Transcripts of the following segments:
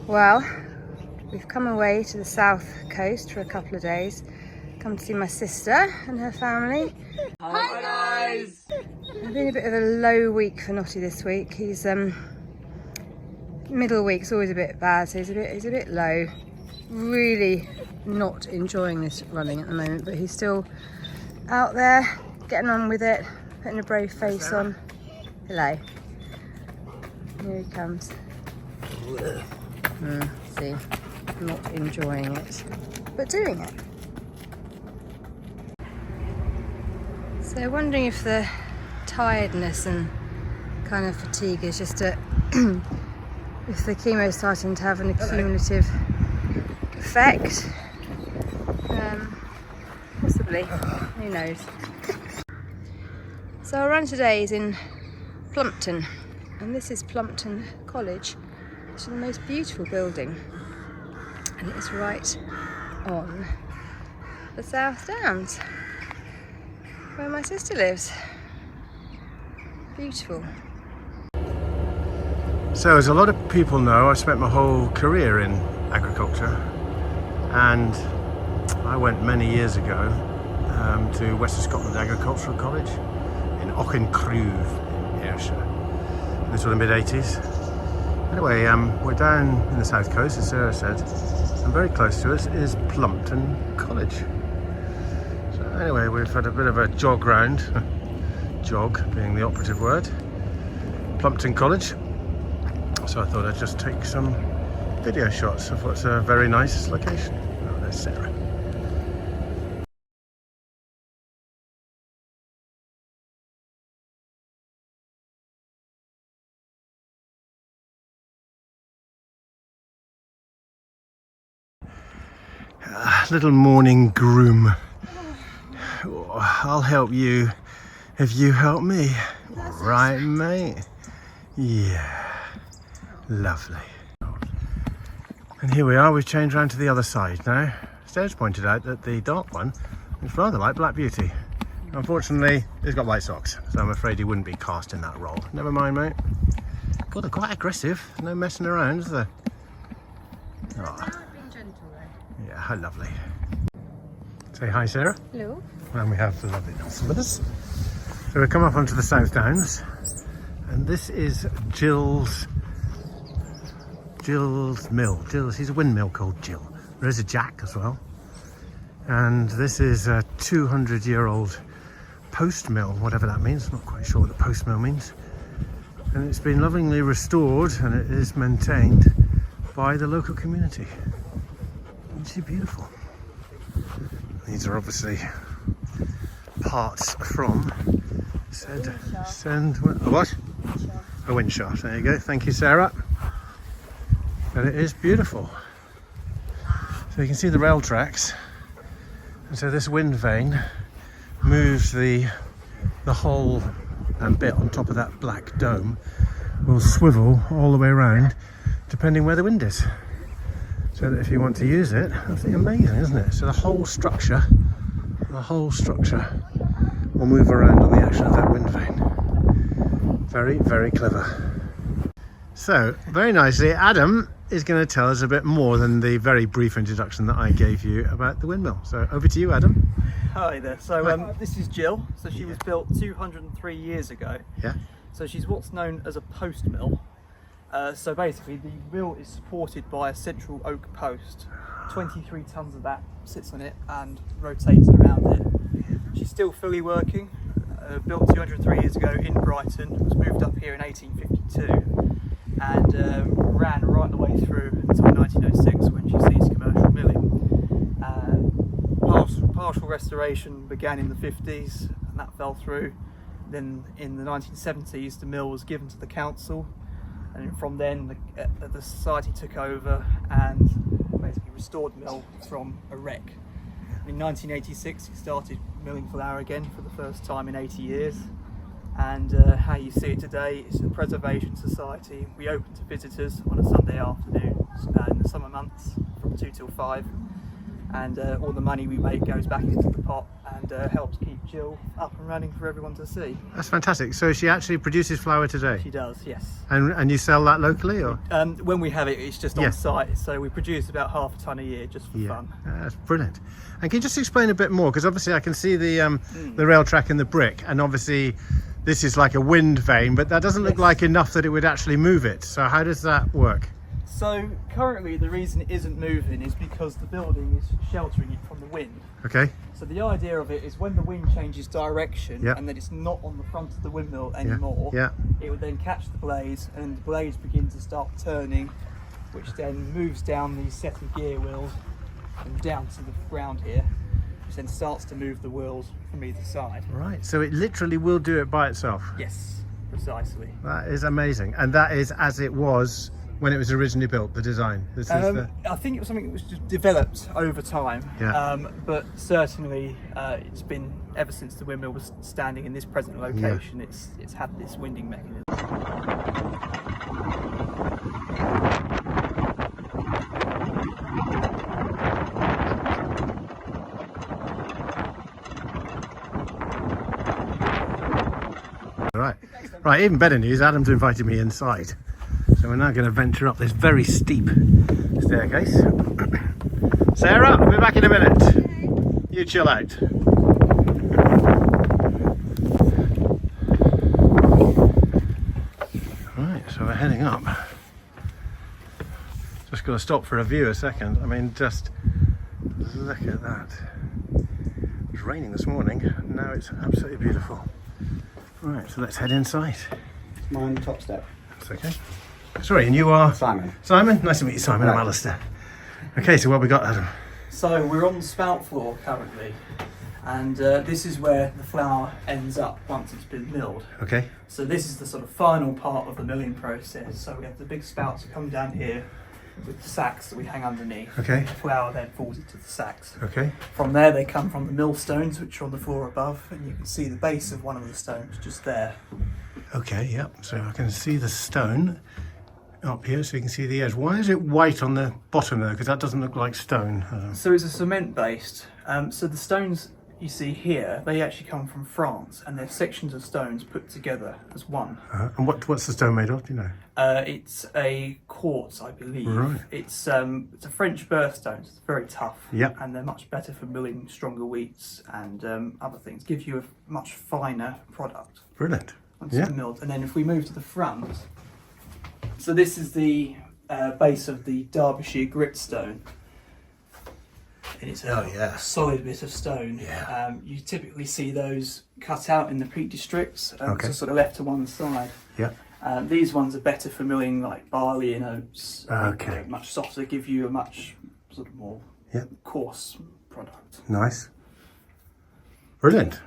Well, we've come away to the south coast for a couple of days. Come to see my sister and her family. Hi guys! It's been a bit of a low week for Knotty this week. He's middle week's always a bit bad, so he's a bit low. Really not enjoying this running at the moment, but he's still out there getting on with it, putting a brave face on. Hello. Here he comes. See, not enjoying it, but doing it. So wondering if the tiredness and kind of fatigue is just if the chemo is starting to have an accumulative effect. Possibly, who knows. So our run today is in Plumpton, and this is Plumpton College. It's the most beautiful building, and it's right on the South Downs, where my sister lives. Beautiful. So as a lot of people know, I spent my whole career in agriculture, and I went many years ago to Western Scotland Agricultural College in Auchincruive in Ayrshire. This was the mid-80s. Anyway, we're down in the south coast, as Sarah said, and very close to us is Plumpton College. So anyway, we've had a bit of a jog round, jog being the operative word, Plumpton College. So I thought I'd just take some video shots of what's a very nice location. Oh, there's Sarah. Little morning groom. I'll help you if you help me. Right, mate? Yeah. Lovely. And here we are, we've changed around to the other side now. Sarah's pointed out that the dark one is rather like Black Beauty. Unfortunately, he's got white socks, so I'm afraid he wouldn't be cast in that role. Never mind, mate. God, they're quite aggressive. No messing around, is there? Oh. Yeah, how lovely. Say hi, Sarah. Hello. And we have the lovely Nelson with us. So we've come up onto the South Downs, and this is Jill's mill. He's a windmill called Jill. There is a Jack as well. And this is a 200-year-old post mill, whatever that means. I'm not quite sure what the post mill means. And it's been lovingly restored, and it is maintained by the local community. Isn't she beautiful? These are obviously parts from what? A wind shaft. There you go. Thank you, Sarah. And it is beautiful. So you can see the rail tracks, and so this wind vane moves the whole bit on top of that black dome will swivel all the way around depending where the wind is. So that if you want to use it, absolutely amazing, isn't it? So the whole structure will move around on the action of that wind vane. Very, very clever. So, very nicely, Adam is going to tell us a bit more than the very brief introduction that I gave you about the windmill. So over to you, Adam. Hi there. So this is Jill. So she was built 203 years ago. Yeah. So she's what's known as a post mill. So basically the mill is supported by a central oak post. 23 tons of that sits on it and rotates around it. She's still fully working. Built 203 years ago in Brighton, was moved up here in 1852 and ran right the way through until 1906 when she ceased commercial milling. Partial restoration began in the 50s and that fell through. Then in the 1970s the mill was given to the council, and from then the society took over and basically restored the mill from a wreck. In 1986 he started milling flour again for the first time in 80 years, and how you see it today is a preservation society. We open to visitors on a Sunday afternoon in the summer months from 2 till 5, and all the money we make goes back into the pot and helps keep Jill up and running for everyone to see. That's fantastic. So she actually produces flour today? She does, yes. And you sell that locally, or? When we have it, it's just on site, so we produce about 1/2 ton a year just for fun. That's brilliant. And can you just explain a bit more, because obviously I can see the rail track and the brick, and obviously this is like a wind vane, but that doesn't look like enough that it would actually move it. So how does that work? So currently the reason it isn't moving is because the building is sheltering it from the wind. Okay. So the idea of it is when the wind changes direction and then it's not on the front of the windmill anymore, it would then catch the blades, and the blades begin to start turning, which then moves down these set of gear wheels and down to the ground here, which then starts to move the wheels from either side. Right, so it literally will do it by itself? Yes, precisely. That is amazing. And that is as it was when it was originally built, the design? I think it was something that was just developed over time, but certainly it's been, ever since the windmill was standing in this present location, it's had this winding mechanism. Right, even better news, Adam's invited me inside. So we're now going to venture up this very steep staircase. Sarah, I'll be back in a minute. You chill out. Right, so we're heading up. Just got to stop for a view a second. I mean, just look at that. It was raining this morning, now it's absolutely beautiful. Right, so let's head inside. Mine, top step. That's okay. Sorry, and you are? Simon. Simon? Nice to meet you, Simon. I'm Alistair. Okay, so what we got, Adam? So we're on the spout floor currently, and this is where the flour ends up once it's been milled. Okay. So this is the sort of final part of the milling process. So we have the big spouts that come down here with the sacks that we hang underneath. Okay. The flour then falls into the sacks. Okay. From there they come from the millstones, which are on the floor above, and you can see the base of one of the stones just there. Okay, yep. So I can see the stone up here, so you can see the edge. Why is it white on the bottom there? Because that doesn't look like stone. So it's a cement based. So the stones you see here, they actually come from France, and they're sections of stones put together as one. And what's the stone made of, do you know? It's a quartz, I believe. Right. It's a French birthstone, so it's very tough. Yep. And they're much better for milling stronger wheats and other things. Gives you a much finer product. Brilliant. Once it's milled. And then if we move to the front, so this is the base of the Derbyshire gritstone. And it's a solid bit of stone. Yeah. You typically see those cut out in the peak districts, Okay. so sort of left to one side. Yeah. These ones are better for milling like barley and oats. Okay. They're much softer, give you a much sort of more coarse product. Nice. Brilliant.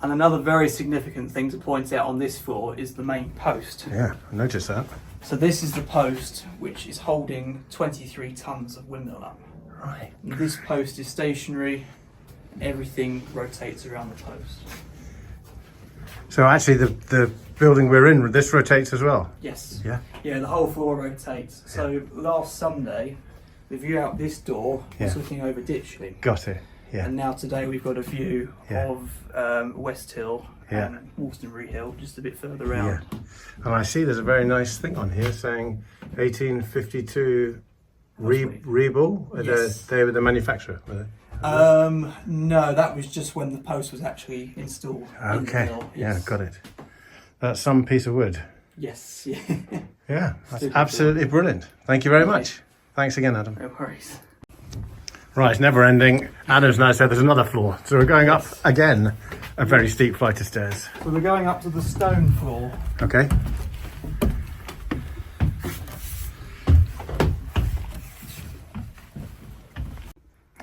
And another very significant thing to point out on this floor is the main post. Yeah, I noticed that. So this is the post which is holding 23 tons of windmill up. Right. And this post is stationary, everything rotates around the post. So actually the building we're in, this rotates as well? Yes. Yeah. Yeah, the whole floor rotates. So last Sunday, the view out this door was looking over Ditchling. Got it. Yeah. And now today we've got a view of West Hill and Wolstonbury Hill, just a bit further round. Yeah. And I see there's a very nice thing on here saying 1852 Rebel. Yes. They were the manufacturer, were they? No, that was just when the post was actually installed. In the mill. Yeah, got it. That's some piece of wood. Yes. Yeah, that's Super absolutely brilliant. Thank you very much. Thanks again, Adam. No worries. Right, it's never ending. Adam's now said there's another floor. So we're going up again, a very steep flight of stairs. So we're going up to the stone floor. Okay.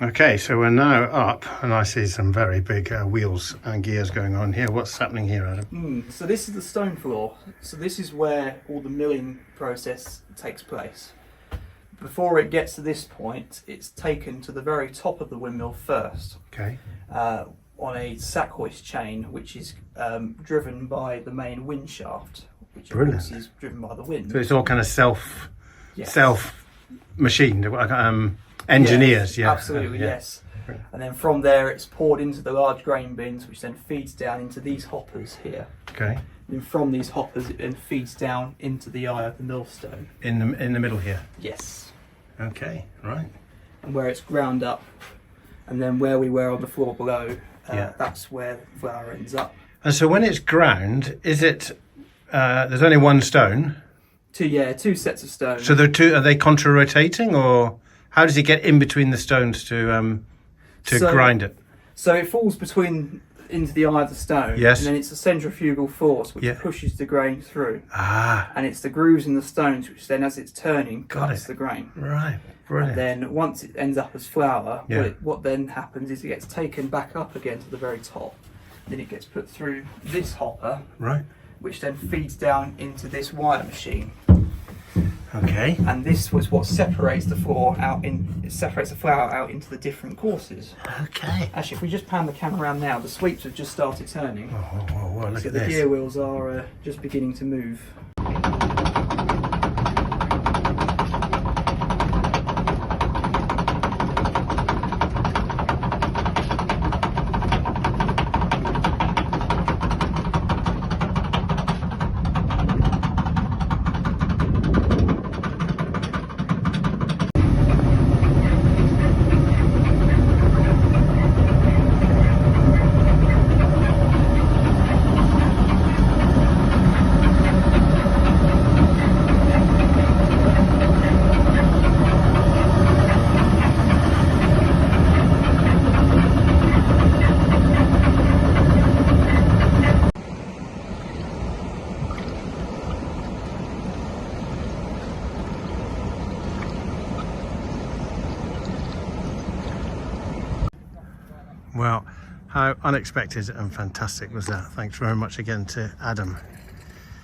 Okay, so we're now up and I see some very big wheels and gears going on here. What's happening here, Adam? So this is the stone floor. So this is where all the milling process takes place. Before it gets to this point, it's taken to the very top of the windmill first. Okay. On a sack hoist chain, which is driven by the main wind shaft, which of course is driven by the wind. So it's all kind of self machined. Engineers, yeah. Absolutely, Yeah. yes. And then from there it's poured into the large grain bins, which then feeds down into these hoppers here. Okay. And from these hoppers it then feeds down into the eye of the millstone. In the middle here. Yes. Okay, right. And where it's ground up, and then where we were on the floor below, Yeah. that's where the flour ends up. And so when it's ground, is it? There's only one stone. Two sets of stones. So are they contra-rotating, or how does it get in between the stones to grind it? So it falls into the eye of the stone. Yes. And then it's a centrifugal force which Yeah. pushes the grain through. Ah, And it's the grooves in the stones which then, as it's turning, Got cuts it. the grain. right, And brilliant. then once it ends up as flour, Yeah. what then happens is it gets taken back up again to the very top. Then it gets put through this hopper, Right. which then feeds down into this wire machine. Okay. And this was what separates the flour out into the different courses. Okay. Actually, if we just pan the camera around now, the sweeps have just started turning. Whoa, look So at the this. gear wheels are just beginning to move. Well, how unexpected and fantastic was that? Thanks very much again to Adam.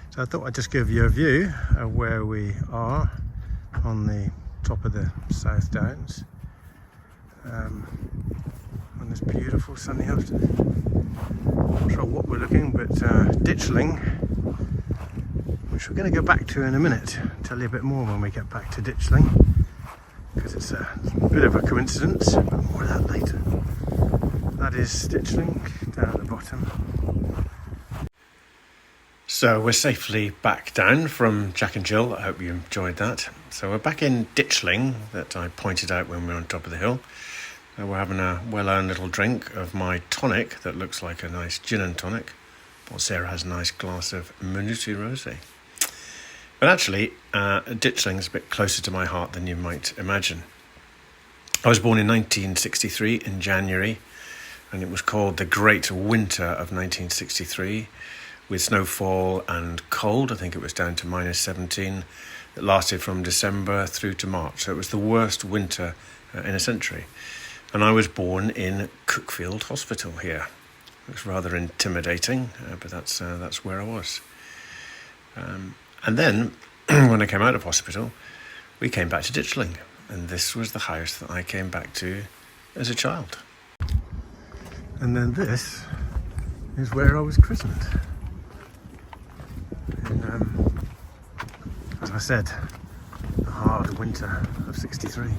So I thought I'd just give you a view of where we are on the top of the South Downs on this beautiful sunny afternoon. Not sure what we're looking, but Ditchling, which we're going to go back to in a minute. Tell you a bit more when we get back to Ditchling, because it's a bit of a coincidence, but more of that later. That is Ditchling down at the bottom. So we're safely back down from Jack and Jill. I hope you enjoyed that. So we're back in Ditchling that I pointed out when we were on top of the hill. We're having a well-earned little drink of my tonic that looks like a nice gin and tonic. While Sarah has a nice glass of Minuti Rosé. But actually, Ditchling's a bit closer to my heart than you might imagine. I was born in 1963 in January, and it was called the Great Winter of 1963, with snowfall and cold. I think it was down to -17. It lasted from December through to March, so it was the worst winter in a century. And I was born in Cookfield Hospital here. It was rather intimidating, but that's where I was. And then, when I came out of hospital, we came back to Ditchling, and this was the house that I came back to as a child. And then this is where I was christened. In, as I said, the hard winter of '63.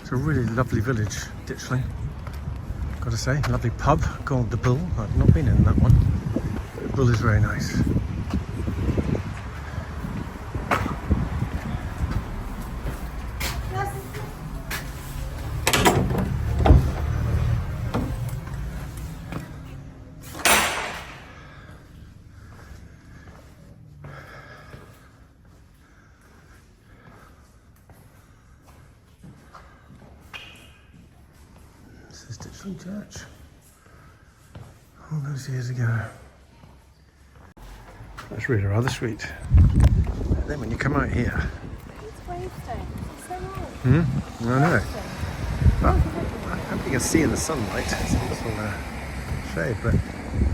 It's a really lovely village, Ditchling. Got to say, lovely pub called the Bull. I've not been in that one, but the Bull is very nice. This is Ditchling Church. All those years ago. That's really rather sweet. And then when you come out here, It's gravestone. It's so old. I know. Well, I hope you can see in the sunlight. It's a little shade, but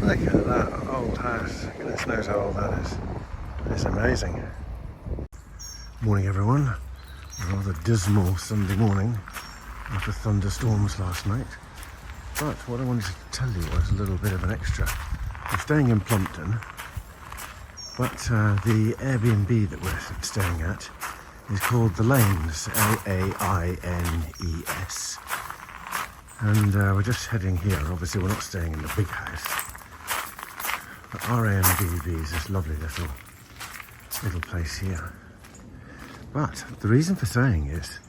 look at that old house. Goodness knows how old that is. It's amazing. Morning, everyone. A rather dismal Sunday morning after thunderstorms last night. But what I wanted to tell you was a little bit of an extra. I'm staying in Plumpton, but the Airbnb that we're staying at is called the Laines, Laines. And we're just heading here. Obviously we're not staying in the big house, but Airbnb is this lovely little place here. But the reason for saying is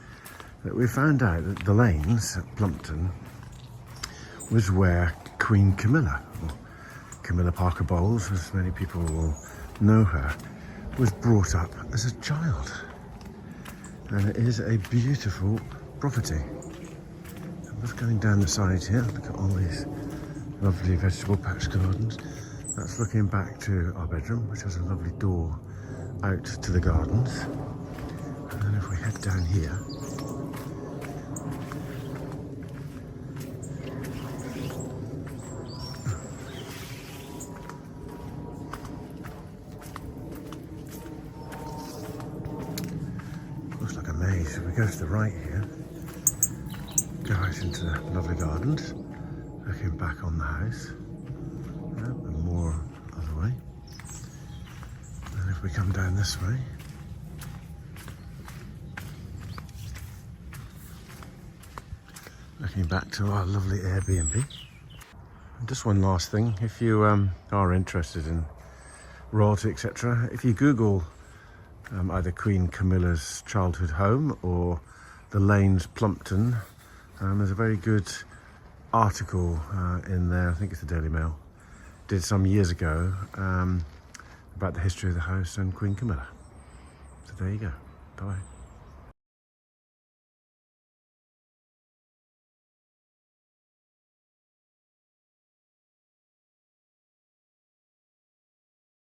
that we found out that the Laines at Plumpton was where Queen Camilla, or Camilla Parker Bowles, as many people will know her, was brought up as a child. And it is a beautiful property. I'm just going down the side here. Look at all these lovely vegetable patch gardens. That's looking back to our bedroom, which has a lovely door out to the gardens. And then if we head down here, looks like a maze. If we go to the right here, go out into the lovely gardens, looking back on the house, and more other way. And if we come down this way, looking back to our lovely Airbnb. And just one last thing, if you are interested in royalty, etc., if you Google either Queen Camilla's childhood home or the Laines Plumpton, there's a very good article in there, I think it's the Daily Mail, did some years ago, about the history of the house and Queen Camilla. So there you go. Bye.